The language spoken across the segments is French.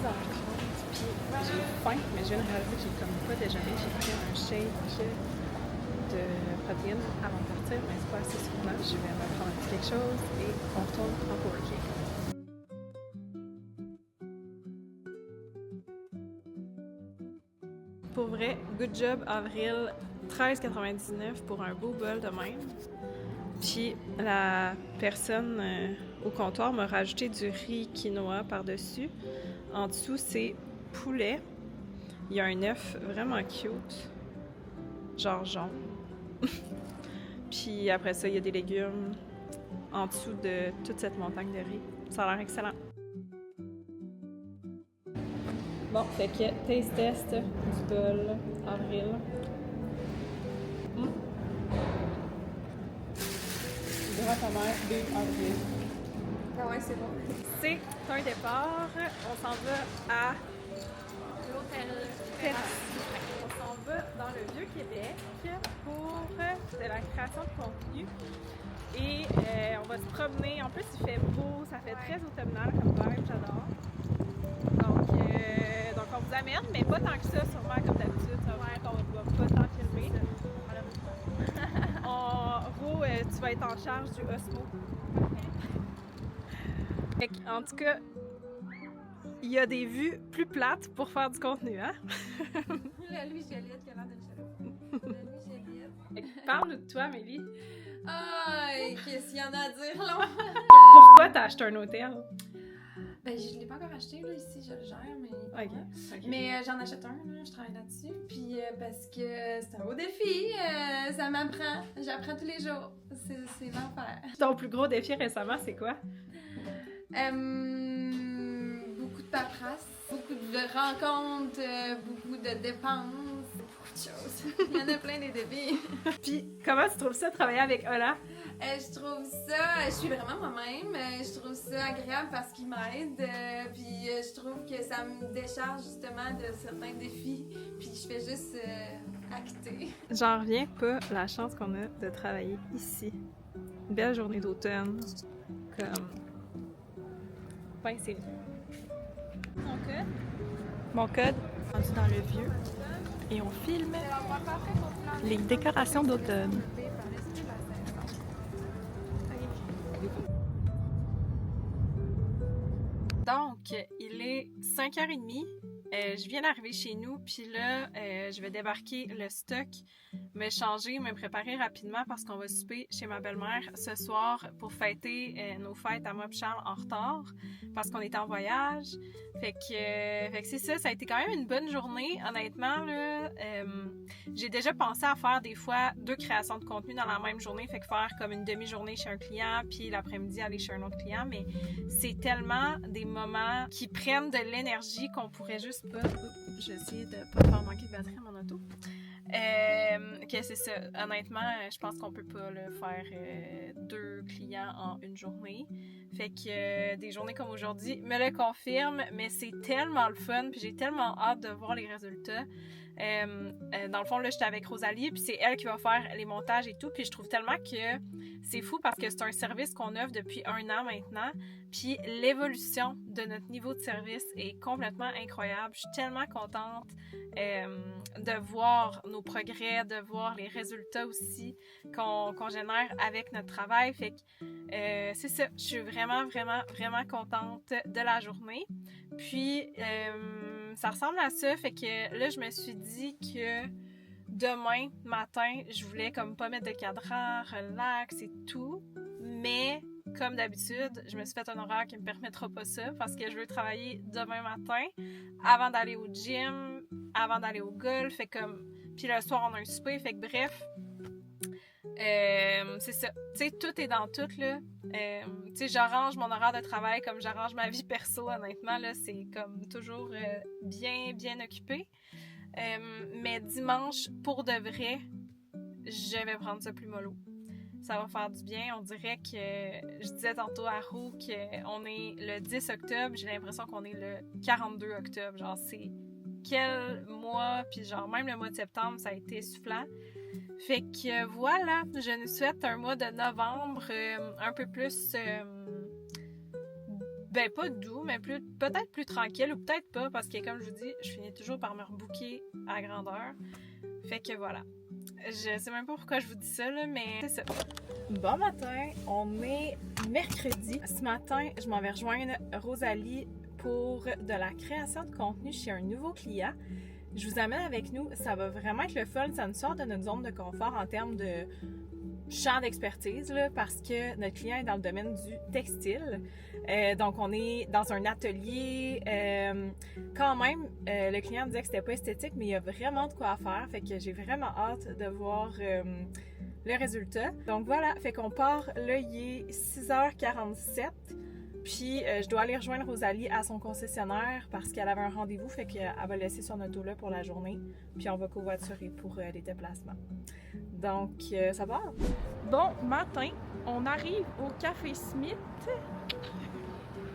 dans la chambre, puis j'ai faim, mais je viens de réaliser que j'ai comme pas déjeuné. J'ai pris un shake de protéines avant de partir, mais c'est pas assez soutenant. Je vais me prendre un petit quelque chose et on retourne en coworking. Pour vrai, good job Avril, 13,99 pour un beau bol de même. Puis la personne au comptoir m'a rajouté du riz quinoa par-dessus. En dessous, c'est poulet. Il y a un œuf vraiment cute, genre jaune. Puis après ça, il y a des légumes en dessous de toute cette montagne de riz. Ça a l'air excellent. Bon, fait que taste test du bol Avril. Devant ta mère, Big Avril. Ah ouais, c'est bon. C'est un départ. On s'en va à L'hôtel Terrasse. On s'en va dans le Vieux-Québec pour de la création de contenu. Et on va se promener. En plus, il fait beau, ça fait très automnal comme vibe, j'adore. Donc on vous amène, mais pas tant que ça, sûrement comme d'habitude. Ça va être qu'on va pas tant filmer. Ro, tu vas être en charge du Osmo. En tout cas, il y a des vues plus plates pour faire du contenu, hein? La Louis Joliette qui a l'air d'une chaloupe. La Louis Joliette. Parle-nous de toi, Mélie. Ah, qu'est-ce qu'il y en a à dire là? Pourquoi t'as acheté un hôtel? Ben, je l'ai pas encore acheté là, ici, je le gère, mais. Ok. Mais j'en achète un, là, je travaille là-dessus. Puis parce que c'est un beau défi, ça m'apprend. J'apprends tous les jours. C'est l'enfer. Ton plus gros défi récemment, c'est quoi? Beaucoup de paperasse, beaucoup de rencontres, beaucoup de dépenses, beaucoup de choses. Il y en a plein des défis. Puis, comment tu trouves ça, travailler avec Ola? Je trouve ça, je suis vraiment moi-même, je trouve ça agréable parce qu'il m'aide, puis je trouve que ça me décharge justement de certains défis, puis je fais juste acter. J'en reviens pas la chance qu'on a de travailler ici. Une belle journée d'automne, comme... Ben, c'est... Mon code, rendu dans le vieux, et on filme les décorations d'automne. Donc, il est 5h30. Je viens d'arriver chez nous, puis là, je vais débarquer le stock, me changer, me préparer rapidement parce qu'on va souper chez ma belle-mère ce soir pour fêter nos fêtes à moi et Charles en retard parce qu'on est en voyage. Fait que c'est ça, ça a été quand même une bonne journée. Honnêtement, là, j'ai déjà pensé à faire des fois 2 créations de contenu dans la même journée, fait que faire comme une demi-journée chez un client, puis l'après-midi aller chez un autre client, mais c'est tellement des moments qui prennent de l'énergie qu'on pourrait juste pas... Oups, j'ai essayé de pas faire manquer de batterie à mon auto. Que c'est ça. Honnêtement, je pense qu'on peut pas là, faire 2 clients en une journée. Fait que des journées comme aujourd'hui me le confirment, mais c'est tellement le fun, puis j'ai tellement hâte de voir les résultats. Dans le fond, là, j'étais avec Rosalie, puis c'est elle qui va faire les montages et tout, puis je trouve tellement que c'est fou parce que c'est un service qu'on offre depuis 1 an maintenant, puis l'évolution de notre niveau de service est complètement incroyable. Je suis tellement contente de voir nos progrès, de voir les résultats aussi qu'on génère avec notre travail. Fait que c'est ça, je suis vraiment, vraiment, vraiment contente de la journée. Puis, ça ressemble à ça, fait que là, je me suis dit que demain matin, je voulais comme pas mettre de cadran, relax et tout, mais comme d'habitude, je me suis fait un horaire qui me permettra pas ça parce que je veux travailler demain matin avant d'aller au gym, avant d'aller au golf, fait comme... Puis le soir, on a un souper, fait que bref... c'est ça. Tu sais, tout est dans tout, là. Tu sais, j'arrange mon horaire de travail comme j'arrange ma vie perso, honnêtement, là. C'est comme toujours bien, bien occupé. Mais dimanche, pour de vrai, je vais prendre ça plus mollo. Ça va faire du bien. On dirait que... Je disais tantôt à Roux qu'on est le 10 octobre. J'ai l'impression qu'on est le 42 octobre. Genre, c'est quel mois? Puis genre, même le mois de septembre, ça a été essoufflant. Fait que voilà, je nous souhaite un mois de novembre un peu plus Ben, pas doux, mais peut-être plus tranquille ou peut-être pas parce que, comme je vous dis, je finis toujours par me rebooker à grandeur. Fait que voilà. Je sais même pas pourquoi je vous dis ça, là, mais c'est ça. Bon matin, on est mercredi. Ce matin, je m'en vais rejoindre Rosalie pour de la création de contenu chez un nouveau client. Je vous amène avec nous, ça va vraiment être le fun, ça nous sort de notre zone de confort en termes de champ d'expertise, là, parce que notre client est dans le domaine du textile. Donc, on est dans un atelier. Quand même, le client me disait que c'était pas esthétique, mais il y a vraiment de quoi faire. Fait que j'ai vraiment hâte de voir le résultat. Donc voilà, fait qu'on part là, il est 6h47. Puis, je dois aller rejoindre Rosalie à son concessionnaire parce qu'elle avait un rendez-vous, fait qu'elle va laisser son auto là pour la journée. Puis, on va covoiturer pour les déplacements. Donc, ça va? Bon matin, on arrive au Café Smith.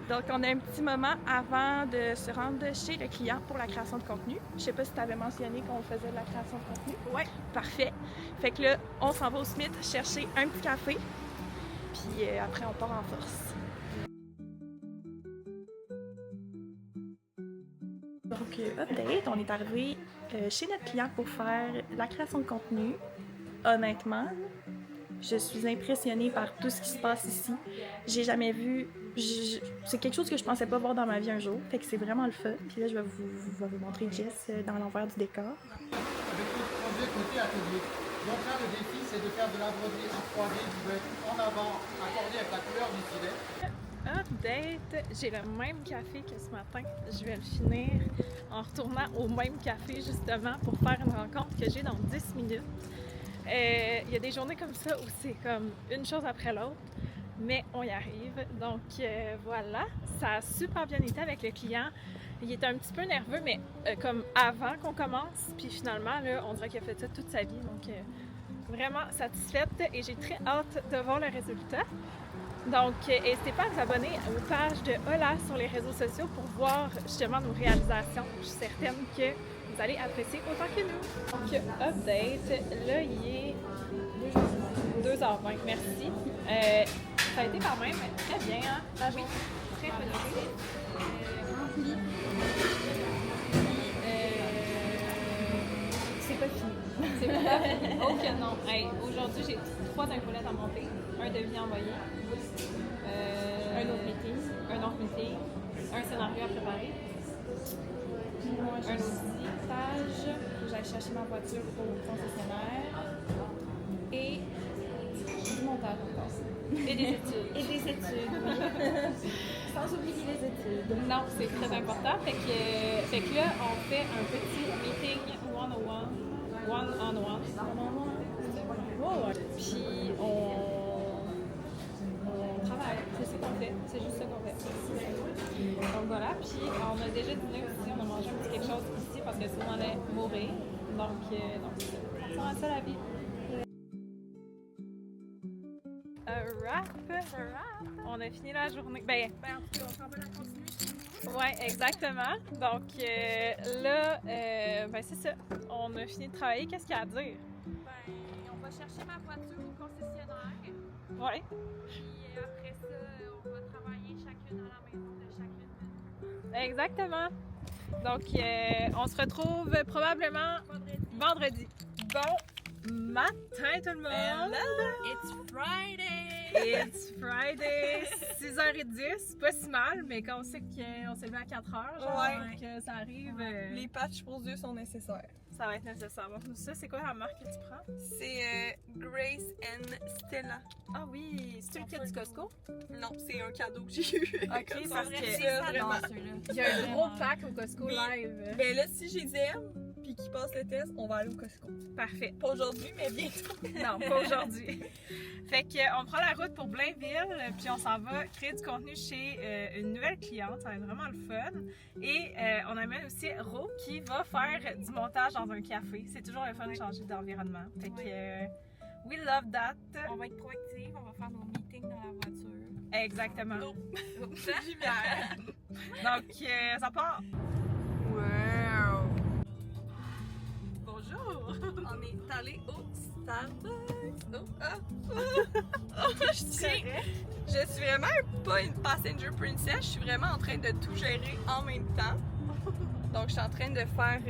Donc, on a un petit moment avant de se rendre chez le client pour la création de contenu. Je sais pas si tu avais mentionné qu'on faisait de la création de contenu. Oui. Parfait. Fait que là, on s'en va au Smith chercher un petit café. Puis après, on part en force. Donc, update, on est arrivé chez notre client pour faire la création de contenu. Honnêtement, je suis impressionnée par tout ce qui se passe ici. J'ai jamais vu... c'est quelque chose que je pensais pas voir dans ma vie un jour. Fait que c'est vraiment le fun. Puis là, je vais vous montrer Jess dans l'envers du décor. Avec notre projet côté atelier. Donc là, le défi, c'est de faire de la broderie en 3D qui va être en avant, accordée avec la couleur du filet. Update, j'ai le même café que ce matin. Je vais le finir en retournant au même café justement pour faire une rencontre que j'ai dans 10 minutes. Il y a des journées comme ça où c'est comme une chose après l'autre, mais on y arrive. Donc voilà, ça a super bien été avec le client. Il était un petit peu nerveux, mais comme avant qu'on commence, puis finalement, là, on dirait qu'il a fait ça toute sa vie. Donc vraiment satisfaite et j'ai très hâte de voir le résultat. Donc, n'hésitez pas à vous abonner aux pages de Hola sur les réseaux sociaux pour voir justement nos réalisations. Je suis certaine que vous allez apprécier autant que nous. Donc, update, là, il est 2h20, merci. Ça a été quand même très bien, hein, la journée. Très colorée. Remplie. C'est pas fini. C'est pas fini. Oh que non. Hey, aujourd'hui, j'ai 3 infolettes à monter, un devis envoyé, un autre meeting, un scénario à préparer, un auditage, faut que j'aille chercher ma voiture au concessionnaire et du montage encore. Et des études. Et des études, oui. Sans oublier les études. Non, c'est très important. Fait que là, on fait un petit meeting one-on-one. Puis on travaille, c'est ce qu'on fait, c'est juste ça qu'on fait. Donc voilà, puis on a déjà dîné aussi, on a mangé un petit quelque chose ici parce que sinon on allait mourir. Donc c'est ça. On sent ça la vie. Wrap. On a fini la journée. Ben en tout cas, on s'en va la continuer. Ouais, exactement. Donc là, ben c'est ça. On a fini de travailler. Qu'est-ce qu'il y a à dire? On va chercher ma voiture au concessionnaire. Ouais. Puis après ça, on va travailler chacune à la maison de chacune. Exactement. Donc, on se retrouve probablement vendredi. Bon matin tout le monde! Hello! It's Friday! It's Friday! 6h10, c'est pas si mal, mais quand on sait qu'on s'est levé à 4h, genre, Ouais. que ça arrive, Les patchs pour yeux sont nécessaires. ça va être nécessaire. Bon, ça, c'est quoi la marque que tu prends? C'est Grace and Stella. Ah oui, c'est-tu le kit du Costco? Non, c'est un cadeau que j'ai eu. Ok, parce que vraiment. il y a un gros pack au Costco Oui. live. Ben là, si je les aime, puis qu'ils passent le test, on va aller au Costco. Parfait. Pas aujourd'hui, mais bientôt. Non, pas aujourd'hui. Fait qu'on prend la route pour Blainville, puis on s'en va créer du contenu chez une nouvelle cliente. Ça va être vraiment le fun. Et on amène aussi Ro qui va faire du montage dans un café. C'est toujours le fun de changer d'environnement. Fait que we love that. On va être proactifs, on va faire nos meetings dans la voiture. Exactement. Lumière. Donc, ça part. Wow. Bonjour. On est allé au Starbucks. Oh, ah, oh. Je suis vraiment pas une passenger princess, je suis vraiment en train de tout gérer en même temps. Donc je suis en train de faire...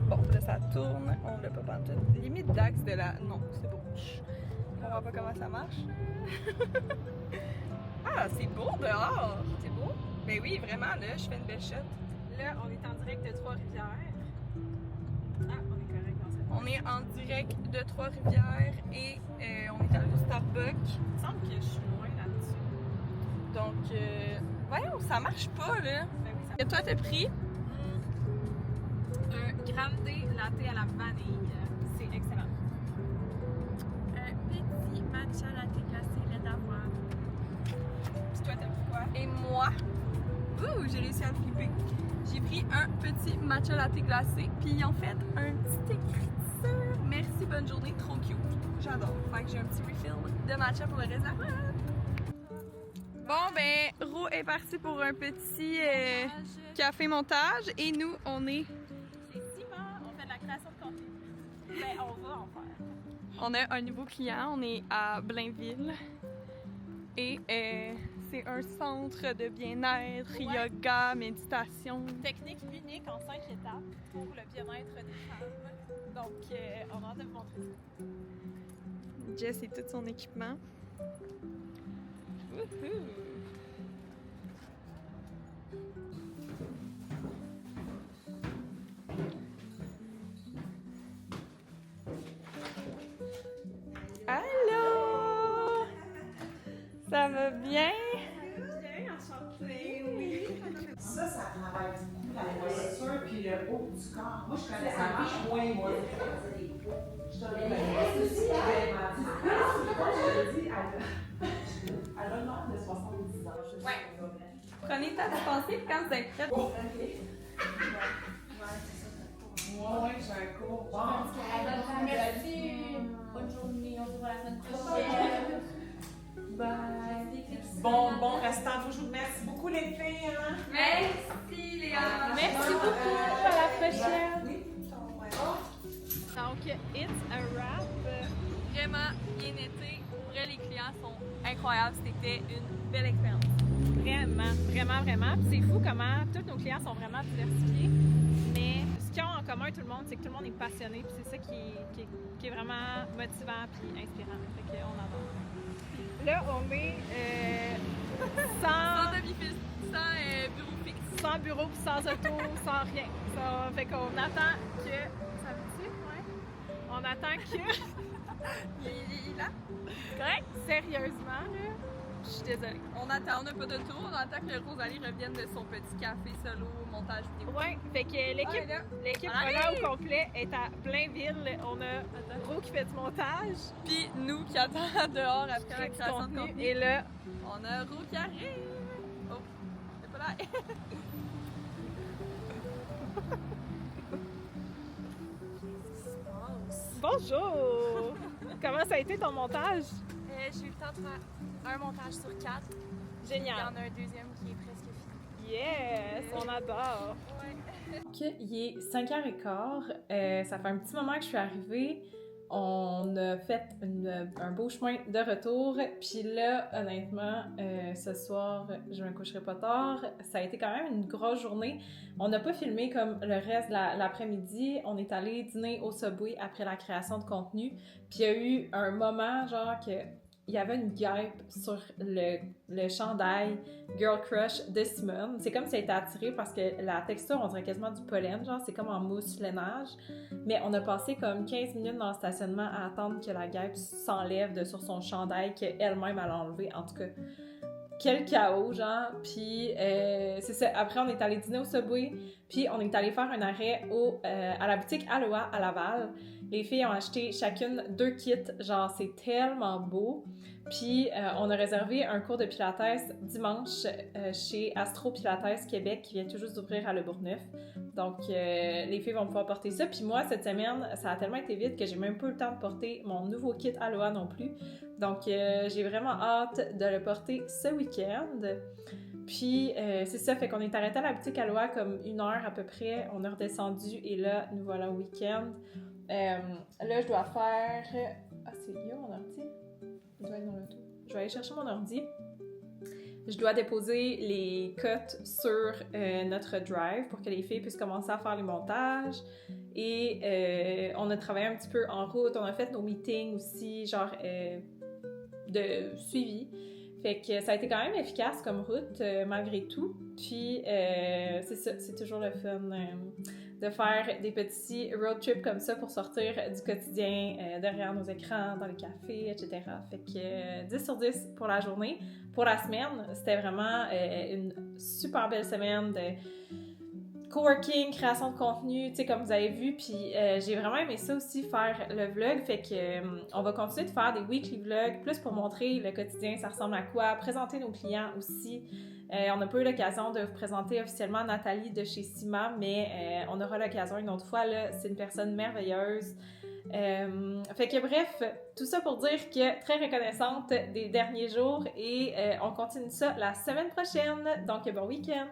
Bon, là ça tourne, on l'a pas pantoute. Limite d'axe de la... Non, c'est beau. Je comprends pas comment ça marche. Ah, c'est beau dehors! C'est beau? Ben oui, vraiment, là, je fais une belle shot. Là, on est en direct de Trois-Rivières. Ah, on est correct dans cette On est en direct de Trois-Rivières et on est allé au Starbucks. Il me semble que je suis loin là-dessus. Donc, voyons, ça marche pas, là. Ben oui, ça Et toi, t'as pris? Un grande latte à la vanille. C'est excellent. Un petit matcha latte glacé, lait d'avoine. Puis toi, t'as pris quoi? Et moi, j'ai réussi à le flipper. J'ai pris un petit matcha latte glacé, puis ils ont fait un petit écriture. Merci, bonne journée, trop cute. J'adore. Fait que j'ai un petit refill de matcha pour le reste de la route. Bon, ben, Ro est parti pour un petit café montage et nous, on est. C'est Simon, on fait de la création de contenu. Ben, on va en faire. On a un nouveau client, on est à Blainville. Et c'est un centre de bien-être, yoga, méditation. Technique unique en 5 étapes pour le bien-être des femmes. Donc, on a hâte de vous montrer ça. Jess et tout son équipement. Wouhou! Allô! Ça va bien? Ça travaille beaucoup la posture puis le haut du corps. Moi, je connais ça marche moins, moi. Je te le dis. Elle a l'air de 70 ans. Ouais. Prenez ta dispensée quand vous êtes prête. OK. Moi, j'ai un cours. Bon. Merci. Bonne journée. On se voit la semaine prochaine. Bye. Bon restant toujours. Merci beaucoup, les filles. Hein? Merci, Léa. Merci beaucoup. À la prochaine. Donc, it's a wrap. Vraiment bien été. Pour vrai, les clients sont incroyables. C'était une belle expérience. Vraiment, vraiment, vraiment. Puis c'est fou comment tous nos clients sont vraiment diversifiés. Mais ce qu'ils ont en commun, tout le monde, c'est que tout le monde est passionné. Puis c'est ça qui est vraiment motivant puis inspirant. Fait qu'on adore. Là, on est Sans demi-fixe, sans bureau fixe. sans bureau, puis sans auto, sans rien. Fait qu'on attend que... Ça veut dire, ouais? On attend que... Il est là. Correct? Sérieusement, là, je suis désolée. On attend, on n'a pas de tour. On attend que Rosalie revienne de son petit café solo, montage vidéo. Ouais, fait que l'équipe Allez! là au complet est à Blainville. On a Ro qui fait du montage. Puis nous qui attendons dehors après la Crée du création de contenu. contenu. Et là, On a Ro qui arrive. Oh, c'est pas là. bonjour! Comment ça a été ton montage? J'ai eu le temps de faire un montage sur 4. Il y Génial. en a un deuxième qui est presque fini. Yes! On adore! Donc, il est 5h15. Ça fait un petit moment que je suis arrivée. On a fait un beau chemin de retour. Puis là, honnêtement, ce soir, je me coucherai pas tard. Ça a été quand même une grosse journée. On n'a pas filmé comme le reste de l'après-midi. On est allé dîner au Subway après la création de contenu. Puis il y a eu un moment, genre, que il y avait une guêpe sur le chandail Girl Crush de Simone. C'est comme si elle était attirée parce que la texture, on dirait quasiment du pollen, genre c'est comme en mousselinage. Mais on a passé comme 15 minutes dans le stationnement à attendre que la guêpe s'enlève de sur son chandail qu'elle-même elle a enlevé. En tout cas, quel chaos, genre. Puis c'est ça. Après, on est allé dîner au Subway. Puis on est allé faire un arrêt à la boutique Aloha à Laval. Les filles ont acheté chacune 2 kits. Genre, c'est tellement beau. Puis on a réservé un cours de pilates dimanche chez Astro Pilates Québec qui vient tout juste d'ouvrir à Le Bourgneuf. Donc, les filles vont pouvoir porter ça. Puis moi, cette semaine, ça a tellement été vite que j'ai même pas eu le temps de porter mon nouveau kit Aloha non plus. Donc, j'ai vraiment hâte de le porter ce week-end. Puis, c'est ça, fait qu'on est arrêté à la boutique Aloha comme 1 heure à peu près. On est redescendu et là, nous voilà au week-end. Là, je dois faire... Ah, il y a mon ordi? Il doit être dans l'auto. Je vais aller chercher mon ordi. Je dois déposer les cuts sur notre drive pour que les filles puissent commencer à faire les montages. Et on a travaillé un petit peu en route. On a fait nos meetings aussi, genre de suivi. Fait que ça a été quand même efficace comme route, malgré tout. Puis, c'est ça, c'est toujours le fun de faire des petits road trips comme ça pour sortir du quotidien derrière nos écrans, dans les cafés, etc. Fait que 10 sur 10 pour la journée. Pour la semaine, c'était vraiment une super belle semaine de coworking, création de contenu, tu sais, comme vous avez vu. Puis j'ai vraiment aimé ça aussi, faire le vlog. Fait que on va continuer de faire des weekly vlogs, plus pour montrer le quotidien, ça ressemble à quoi, présenter nos clients aussi. On n'a pas eu l'occasion de vous présenter officiellement Nathalie de chez Cima, mais on aura l'occasion une autre fois. Là, c'est une personne merveilleuse. Fait que bref, tout ça pour dire que très reconnaissante des derniers jours et on continue ça la semaine prochaine. Donc bon week-end!